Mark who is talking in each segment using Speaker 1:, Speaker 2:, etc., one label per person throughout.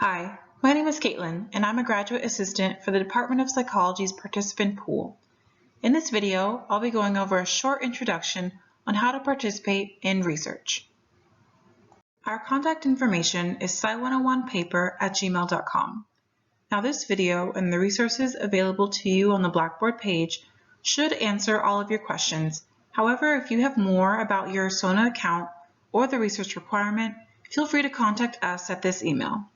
Speaker 1: Hi, my name is Caitlin, and I'm a graduate assistant for the Department of Psychology's participant pool. In this video, I'll be going over a short introduction on how to participate in research. Our contact information is sci101paper@gmail.com. Now this video and the resources available to you on the Blackboard page should answer all of your questions. However, if you have more about your SONA account or the research requirement, feel free to contact us at this email.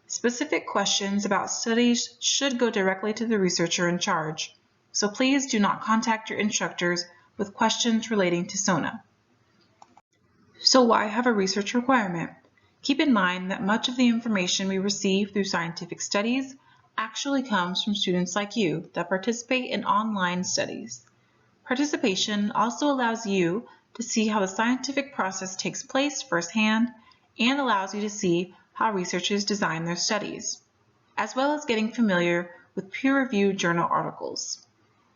Speaker 1: Specific questions about studies should go directly to the researcher in charge, so please do not contact your instructors with questions relating to SONA. So why have a research requirement? Keep in mind that much of the information we receive through scientific studies actually comes from students like you that participate in online studies. Participation also allows you to see how the scientific process takes place firsthand and allows you to see how researchers design their studies, as well as getting familiar with peer-reviewed journal articles.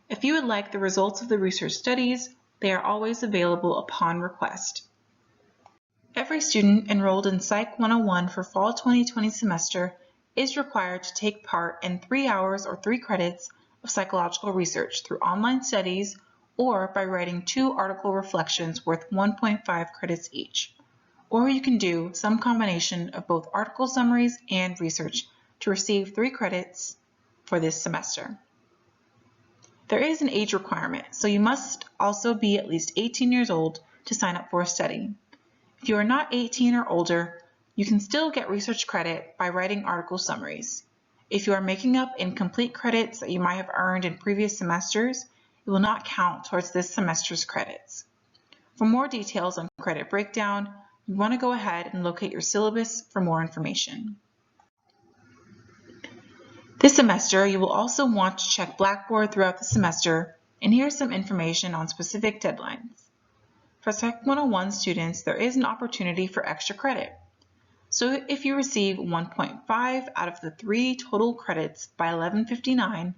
Speaker 1: If you would like the results of the research studies, they are always available upon request. Every student enrolled in Psych 101 for Fall 2020 semester is required to take part in 3 hours or 3 credits of psychological research through online studies or by writing 2 article reflections worth 1.5 credits each. Or you can do some combination of both article summaries and research to receive 3 credits for this semester. There is an age requirement, so you must also be at least 18 years old to sign up for a study. If you are not 18 or older, you can still get research credit by writing article summaries. If you are making up incomplete credits that you might have earned in previous semesters, it will not count towards this semester's credits. For more details on credit breakdown, you want to go ahead and locate your syllabus for more information. This semester, you will also want to check Blackboard throughout the semester, and here's some information on specific deadlines. For Psych 101 students, there is an opportunity for extra credit. So if you receive 1.5 out of the 3 total credits by 11:59,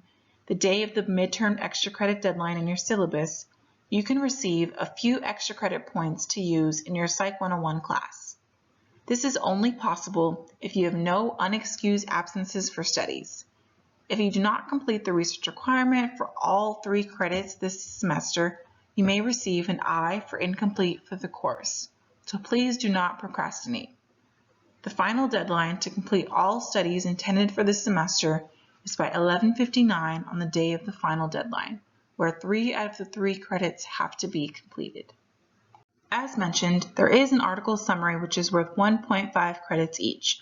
Speaker 1: the day of the midterm extra credit deadline in your syllabus, you can receive a few extra credit points to use in your Psych 101 class. This is only possible if you have no unexcused absences for studies. If you do not complete the research requirement for all 3 credits this semester, you may receive an I for incomplete for the course, so please do not procrastinate. The final deadline to complete all studies intended for this semester is by 11:59 on the day of the final deadline, where 3 out of the 3 credits have to be completed. As mentioned, there is an article summary which is worth 1.5 credits each.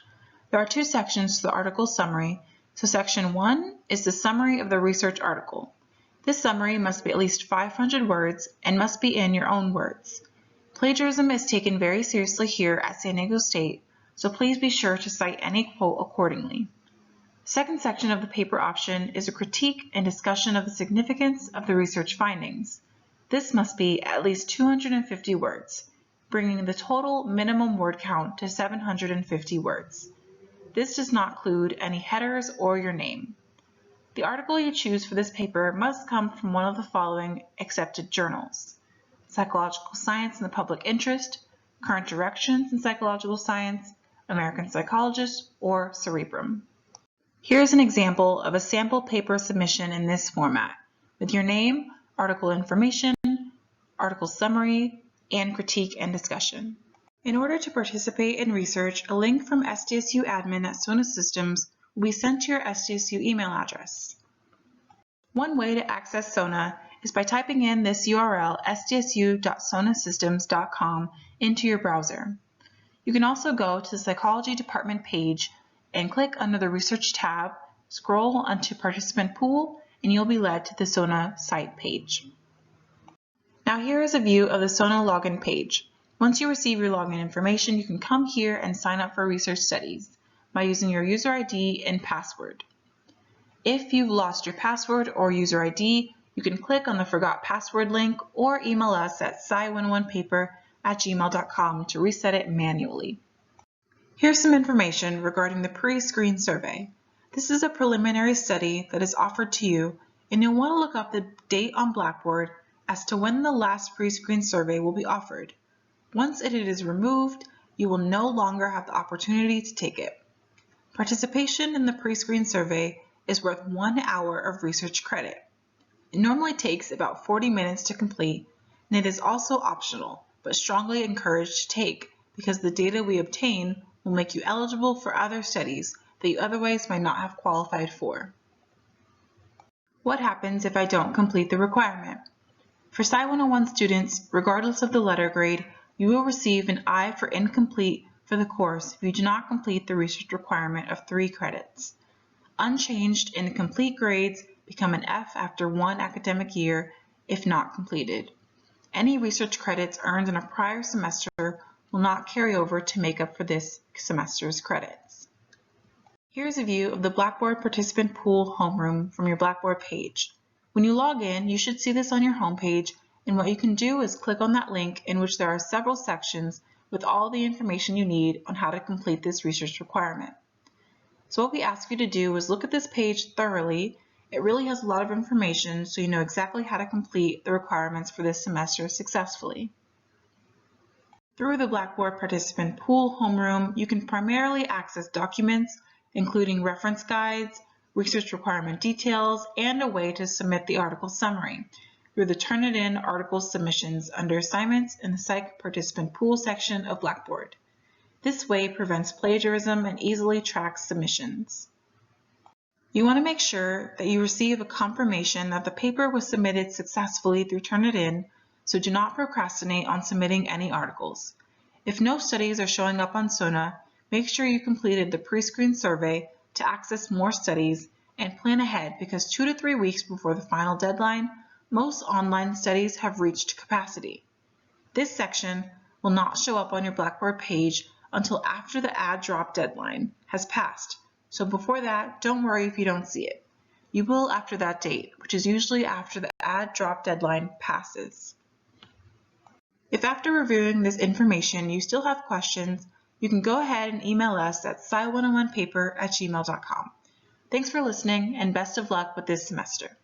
Speaker 1: There are 2 sections to the article summary, so section 1 is the summary of the research article. This summary must be at least 500 words and must be in your own words. Plagiarism is taken very seriously here at San Diego State, so please be sure to cite any quote accordingly. The second section of the paper option is a critique and discussion of the significance of the research findings. This must be at least 250 words, bringing the total minimum word count to 750 words. This does not include any headers or your name. The article you choose for this paper must come from one of the following accepted journals: Psychological Science in the Public Interest, Current Directions in Psychological Science, American Psychologist, or Cerebrum. Here's an example of a sample paper submission in this format, with your name, article information, article summary, and critique and discussion. In order to participate in research, a link from SDSU admin at SONA Systems will be sent to your SDSU email address. One way to access SONA is by typing in this URL sdsu.sonasystems.com into your browser. You can also go to the Psychology Department page and click under the Research tab, scroll onto Participant Pool, and you'll be led to the SONA site page. Now here is a view of the SONA login page. Once you receive your login information, you can come here and sign up for research studies by using your user ID and password. If you've lost your password or user ID, you can click on the Forgot Password link or email us at sci101paper@gmail.com to reset it manually. Here's some information regarding the PreScreen Survey. This is a preliminary study that is offered to you, and you'll want to look up the date on Blackboard as to when the last PreScreen Survey will be offered. Once it is removed, you will no longer have the opportunity to take it. Participation in the PreScreen Survey is worth 1 hour of research credit. It normally takes about 40 minutes to complete, and it is also optional, but strongly encouraged to take because the data we obtain will make you eligible for other studies that you otherwise might not have qualified for. What happens if I don't complete the requirement? For Sci 101 students, regardless of the letter grade, you will receive an I for incomplete for the course if you do not complete the research requirement of 3 credits. Unchanged incomplete grades become an F after 1 academic year if not completed. Any research credits earned in a prior semester will not carry over to make up for this semester's credits. Here's a view of the Blackboard participant pool homeroom from your Blackboard page. When you log in, you should see this on your homepage, and what you can do is click on that link in which there are several sections with all the information you need on how to complete this research requirement. So what we ask you to do is look at this page thoroughly. It really has a lot of information so you know exactly how to complete the requirements for this semester successfully. Through the Blackboard participant pool homeroom, you can primarily access documents, including reference guides, research requirement details, and a way to submit the article summary through the Turnitin article submissions under assignments in the Psych participant pool section of Blackboard. This way prevents plagiarism and easily tracks submissions. You want to make sure that you receive a confirmation that the paper was submitted successfully through Turnitin, so do not procrastinate on submitting any articles. If no studies are showing up on SONA, make sure you completed the PreScreen Survey to access more studies and plan ahead because 2 to 3 weeks before the final deadline, most online studies have reached capacity. This section will not show up on your Blackboard page until after the add drop deadline has passed, so before that, don't worry if you don't see it. You will after that date, which is usually after the add drop deadline passes. If after reviewing this information you still have questions, you can go ahead and email us at sci101paper@gmail.com. Thanks for listening and best of luck with this semester.